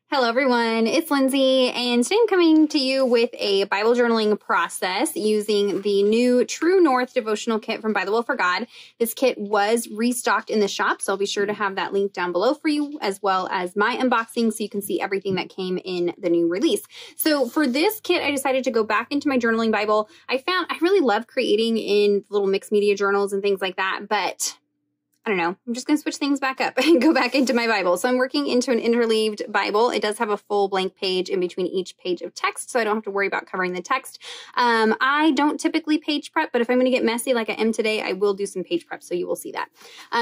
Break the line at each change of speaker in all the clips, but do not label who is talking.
Hello everyone, it's Lindsay, and today I'm coming to you with a Bible journaling process using the new True North devotional kit from ByTheWell4God. This kit was restocked in the shop, so I'll be sure to have that link down below for you, as well as my unboxing so you can see everything that came in the new release. So for this kit, I decided to go back into my journaling Bible. I really love creating in little mixed media journals and things like that, but I don't know. I'm just going to switch things back up and go back into my Bible. So I'm working into an interleaved Bible. It does have a full blank page in between each page of text, so I don't have to worry about covering the text. I don't typically page prep, but if I'm going to get messy like I am today, I will do some page prep, so you will see that.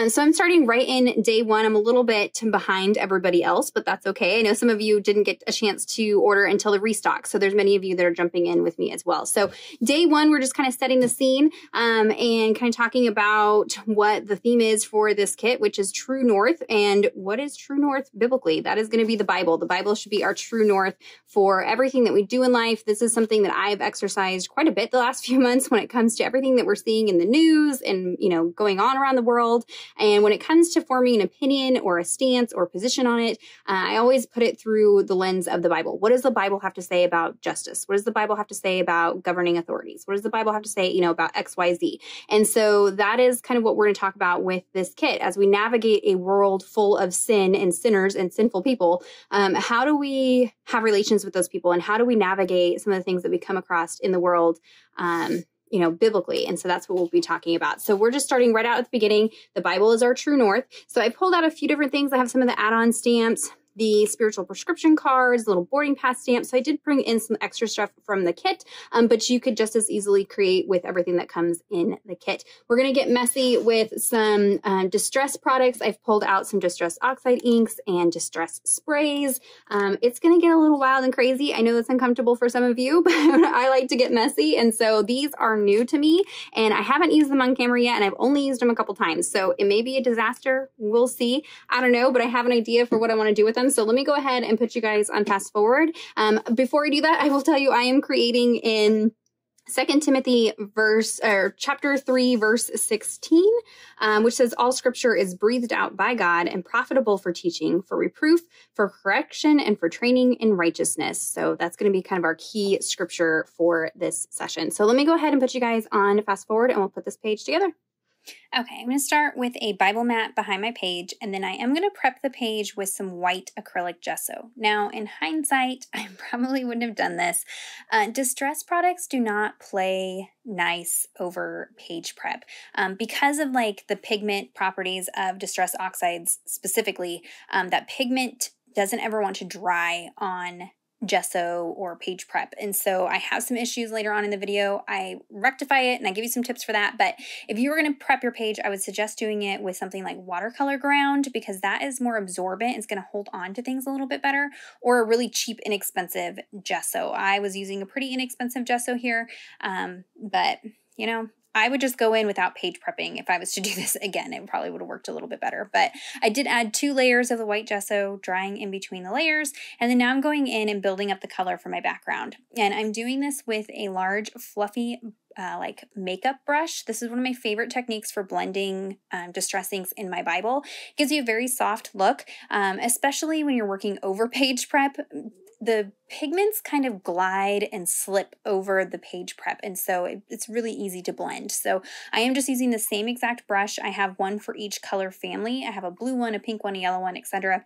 So I'm starting right in day one. I'm a little bit behind everybody else, but that's okay. I know some of you didn't get a chance to order until the restock, so there's many of you that are jumping in with me as well. So day one, we're just kind of setting the scene and kind of talking about what the theme is for this kit, which is True North. And what is True North biblically? That is going to be the Bible. The Bible should be our true north for everything that we do in life. This is something that I've exercised quite a bit the last few months when it comes to everything that we're seeing in the news and, going on around the world. And when it comes to forming an opinion or a stance or position on it, I always put it through the lens of the Bible. What does the Bible have to say about justice? What does the Bible have to say about governing authorities? What does the Bible have to say, about X, Y, Z? And so that is kind of what we're going to talk about with this kit. As we navigate a world full of sin and sinners and sinful people, how do we have relations with those people? And how do we navigate some of the things that we come across in the world, biblically? And so that's what we'll be talking about. So we're just starting right out at the beginning. The Bible is our true north. So I pulled out a few different things. I have some of the add-on stamps, the spiritual prescription cards, little boarding pass stamps. So I did bring in some extra stuff from the kit, but you could just as easily create with everything that comes in the kit. We're going to get messy with some distress products. I've pulled out some distress Oxide inks and distress sprays. It's going to get a little wild and crazy. I know that's uncomfortable for some of you, but I like to get messy. And so these are new to me and I haven't used them on camera yet. And I've only used them a couple times. So it may be a disaster. We'll see. I don't know, but I have an idea for what I want to do with them. So let me go ahead and put you guys on fast forward. Before I do that, I will tell you I am creating in 2 Timothy chapter 3, verse 16, which says, all scripture is breathed out by God and profitable for teaching, for reproof, for correction, and for training in righteousness. So that's going to be kind of our key scripture for this session. So let me go ahead and put you guys on fast forward and we'll put this page together.
Okay, I'm going to start with a Bible mat behind my page, and then I am going to prep the page with some white acrylic gesso. Now, in hindsight, I probably wouldn't have done this. Distress products do not play nice over page prep. Because of the pigment properties of distress oxides specifically, that pigment doesn't ever want to dry on gesso or page prep. And so I have some issues later on in the video. I rectify it and I give you some tips for that. But if you were going to prep your page, I would suggest doing it with something like watercolor ground because that is more absorbent. It's going to hold on to things a little bit better, or a really cheap, inexpensive gesso. I was using a pretty inexpensive gesso here. But I would just go in without page prepping. If I was to do this again, it probably would have worked a little bit better. But I did add 2 layers of the white gesso, drying in between the layers. And then now I'm going in and building up the color for my background. And I'm doing this with a large, fluffy, makeup brush. This is one of my favorite techniques for blending distress inks in my Bible. It gives you a very soft look, especially when you're working over page prep. The pigments kind of glide and slip over the page prep, and so it's really easy to blend. So I am just using the same exact brush. I have one for each color family. I have a blue one, a pink one, a yellow one, etc.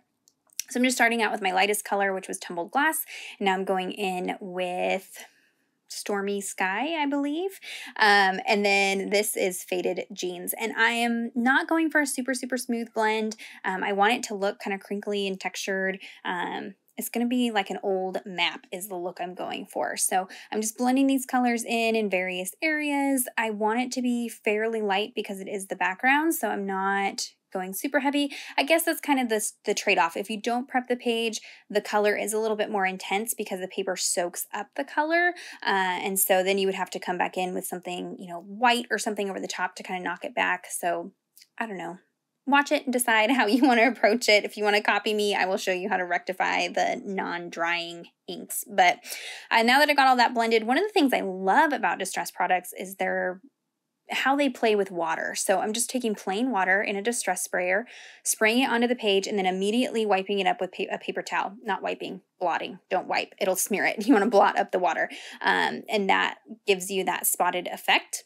So I'm just starting out with my lightest color, which was tumbled glass. And now I'm going in with Stormy Sky, I believe. And then this is Faded Jeans. And I am not going for a super, super smooth blend. I want it to look kind of crinkly and textured. It's going to be like an old map is the look I'm going for. So I'm just blending these colors in various areas. I want it to be fairly light because it is the background. So I'm not going super heavy. I guess that's kind of the trade-off. If you don't prep the page, the color is a little bit more intense because the paper soaks up the color. And so then you would have to come back in with something, white or something over the top to kind of knock it back. So I don't know. Watch it and decide how you want to approach it. If you want to copy me, I will show you how to rectify the non-drying inks. But now that I got all that blended, one of the things I love about distress products is they're how they play with water. So I'm just taking plain water in a distress sprayer, spraying it onto the page, and then immediately wiping it up with a paper towel. Not wiping, blotting. Don't wipe. It'll smear it. You want to blot up the water. And that gives you that spotted effect.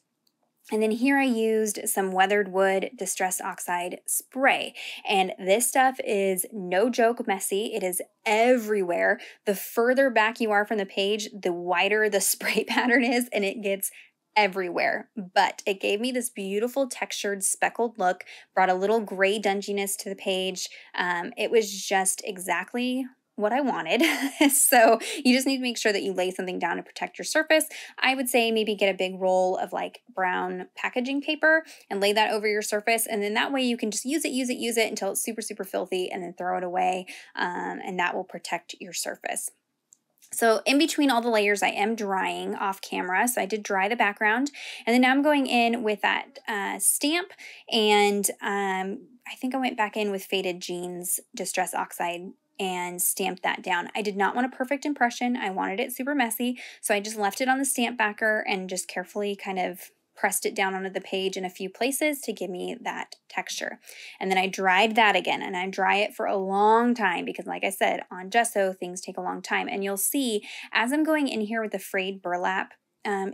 And then here I used some weathered wood distress oxide spray. And this stuff is no joke messy. It is everywhere. The further back you are from the page, the wider the spray pattern is, and it gets everywhere. But it gave me this beautiful textured speckled look, brought a little gray dunginess to the page. It was just exactly what I wanted. So you just need to make sure that you lay something down to protect your surface. I would say maybe get a big roll of like brown packaging paper and lay that over your surface. And then that way you can just use it until it's super, super filthy and then throw it away. And that will protect your surface. So in between all the layers, I am drying off camera. So I did dry the background. And then now I'm going in with that stamp. And I think I went back in with Faded Jeans Distress Oxide and stamped that down. I did not want a perfect impression. I wanted it super messy. So I just left it on the stamp backer and just carefully kind of pressed it down onto the page in a few places to give me that texture. And then I dried that again, and I dry it for a long time because like I said, on gesso, things take a long time. And you'll see as I'm going in here with the frayed burlap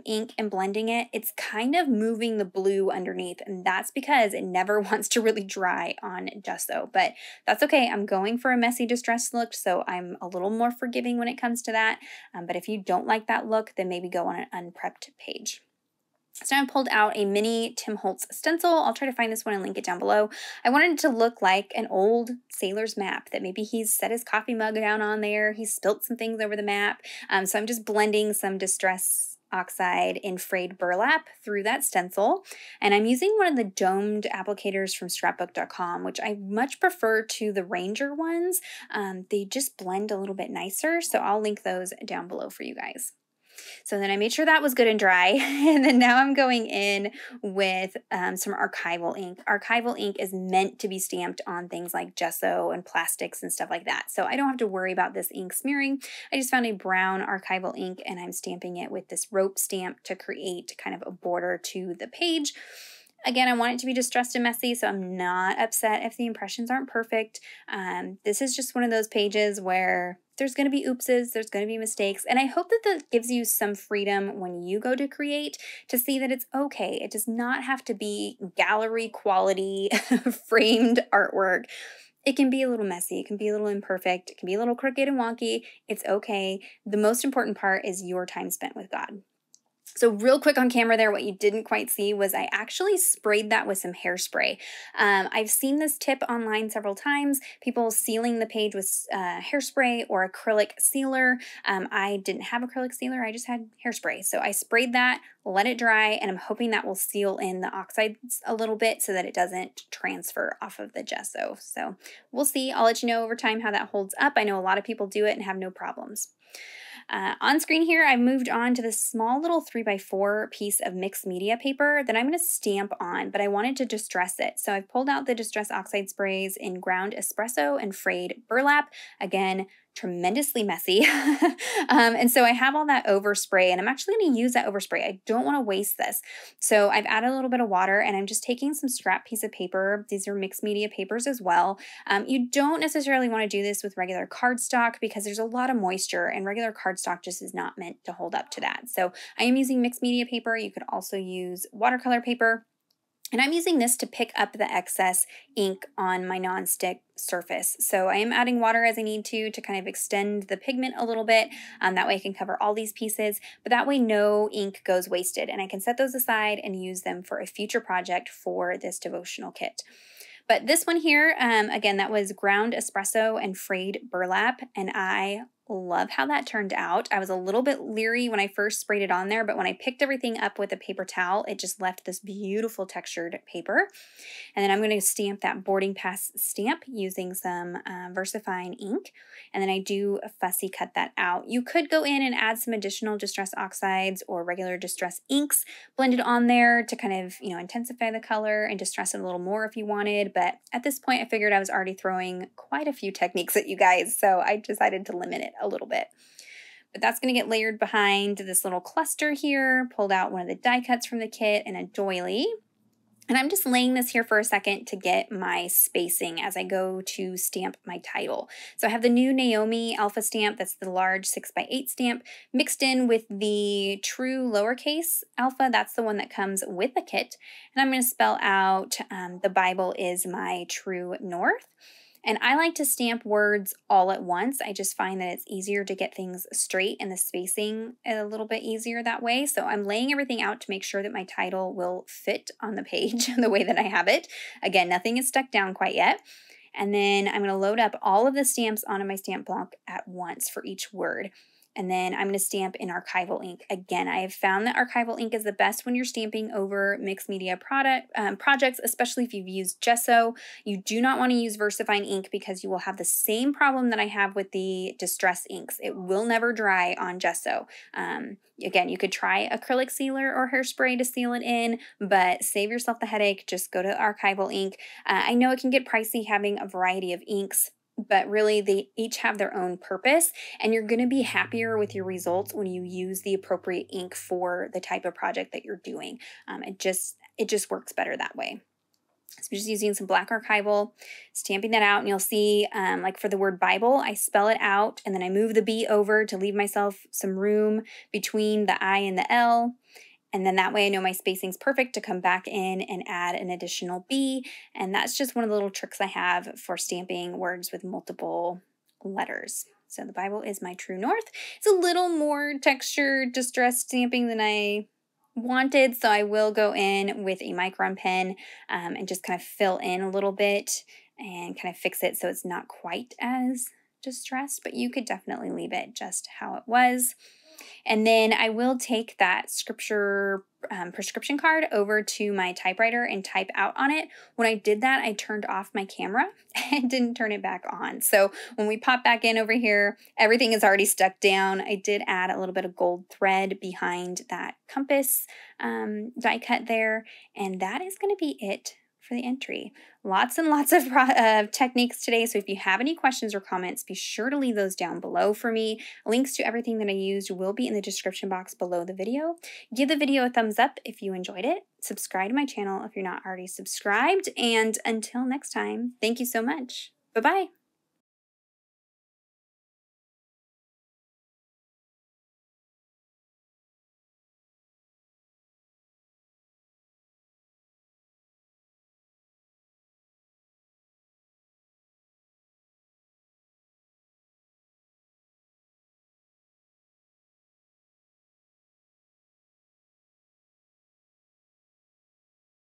ink and blending it, it's kind of moving the blue underneath, and that's because it never wants to really dry on gesso, but that's okay. I'm going for a messy distress look, so I'm a little more forgiving when it comes to that. But if you don't like that look, then maybe go on an unprepped page. So I pulled out a mini Tim Holtz stencil. I'll try to find this one and link it down below. I wanted it to look like an old sailor's map that maybe he's set his coffee mug down on there. He's spilt some things over the map. So I'm just blending some Distress Oxide in frayed burlap through that stencil. And I'm using one of the domed applicators from scrapbook.com, which I much prefer to the Ranger ones. They just blend a little bit nicer. So I'll link those down below for you guys. So then I made sure that was good and dry. And then now I'm going in with some Archival ink. Archival ink is meant to be stamped on things like gesso and plastics and stuff like that. So I don't have to worry about this ink smearing. I just found a brown Archival ink and I'm stamping it with this rope stamp to create kind of a border to the page. Again, I want it to be distressed and messy, so I'm not upset if the impressions aren't perfect. This is just one of those pages where there's going to be oopses, there's going to be mistakes, and I hope that that gives you some freedom when you go to create to see that it's okay. It does not have to be gallery quality framed artwork. It can be a little messy, it can be a little imperfect, it can be a little crooked and wonky. It's okay. The most important part is your time spent with God. So real quick on camera there, what you didn't quite see was I actually sprayed that with some hairspray. I've seen this tip online several times, people sealing the page with hairspray or acrylic sealer. I didn't have acrylic sealer, I just had hairspray. So I sprayed that, let it dry, and I'm hoping that will seal in the oxides a little bit so that it doesn't transfer off of the gesso. So we'll see. I'll let you know over time how that holds up. I know a lot of people do it and have no problems. On screen here, I moved on to this small little 3x4 piece of mixed media paper that I'm going to stamp on, but I wanted to distress it. So I've pulled out the Distress Oxide sprays in ground espresso and frayed burlap. Again, tremendously messy. And so I have all that overspray, and I'm actually going to use that overspray. I don't want to waste this. So I've added a little bit of water, and I'm just taking some scrap piece of paper. These are mixed media papers as well. You don't necessarily want to do this with regular cardstock because there's a lot of moisture, and regular cardstock just is not meant to hold up to that. So I am using mixed media paper. You could also use watercolor paper. And I'm using this to pick up the excess ink on my nonstick surface. So I am adding water as I need to kind of extend the pigment a little bit. That way I can cover all these pieces, but that way no ink goes wasted. And I can set those aside and use them for a future project for this devotional kit. But this one here, again, that was ground espresso and frayed burlap, and I love how that turned out. I was a little bit leery when I first sprayed it on there, but when I picked everything up with a paper towel, it just left this beautiful textured paper. And then I'm going to stamp that boarding pass stamp using some VersaFine ink. And then I do fussy cut that out. You could go in and add some additional Distress Oxides or regular Distress inks blended on there to kind of, intensify the color and distress it a little more if you wanted. But at this point, I figured I was already throwing quite a few techniques at you guys, so I decided to limit it a little bit. But that's going to get layered behind this little cluster here, pulled out one of the die cuts from the kit and a doily. And I'm just laying this here for a second to get my spacing as I go to stamp my title. So I have the new Naomi Alpha stamp, that's the large 6x8 stamp, mixed in with the true lowercase alpha, that's the one that comes with the kit. And I'm going to spell out the Bible is my true north. And I like to stamp words all at once. I just find that it's easier to get things straight and the spacing a little bit easier that way. So I'm laying everything out to make sure that my title will fit on the page the way that I have it. Again, nothing is stuck down quite yet. And then I'm going to load up all of the stamps onto my stamp block at once for each word. And then I'm going to stamp in Archival Ink. Again, I have found that Archival Ink is the best when you're stamping over mixed media projects, especially if you've used gesso. You do not want to use VersaFine ink because you will have the same problem that I have with the Distress inks. It will never dry on gesso. Again, you could try acrylic sealer or hairspray to seal it in, but save yourself the headache. Just go to Archival Ink. I know it can get pricey having a variety of inks, but really they each have their own purpose, and you're going to be happier with your results when you use the appropriate ink for the type of project that you're doing. It just works better that way. So I'm just using some black archival, stamping that out, and you'll see like for the word Bible, I spell it out and then I move the B over to leave myself some room between the I and the L. And then that way I know my spacing's perfect to come back in and add an additional B. And that's just one of the little tricks I have for stamping words with multiple letters. So the Bible is my true north. It's a little more textured distressed stamping than I wanted. So I will go in with a micron pen and just kind of fill in a little bit and kind of fix it so it's not quite as distressed, but you could definitely leave it just how it was. And then I will take that scripture prescription card over to my typewriter and type out on it. When I did that, I turned off my camera and didn't turn it back on. So when we pop back in over here, everything is already stuck down. I did add a little bit of gold thread behind that compass die cut there. And that is going to be it for the entry. Lots and lots of techniques today. So if you have any questions or comments, be sure to leave those down below for me. Links to everything that I used will be in the description box below the video. Give the video a thumbs up if you enjoyed it. Subscribe to my channel if you're not already subscribed. And until next time, thank you so much. Bye-bye.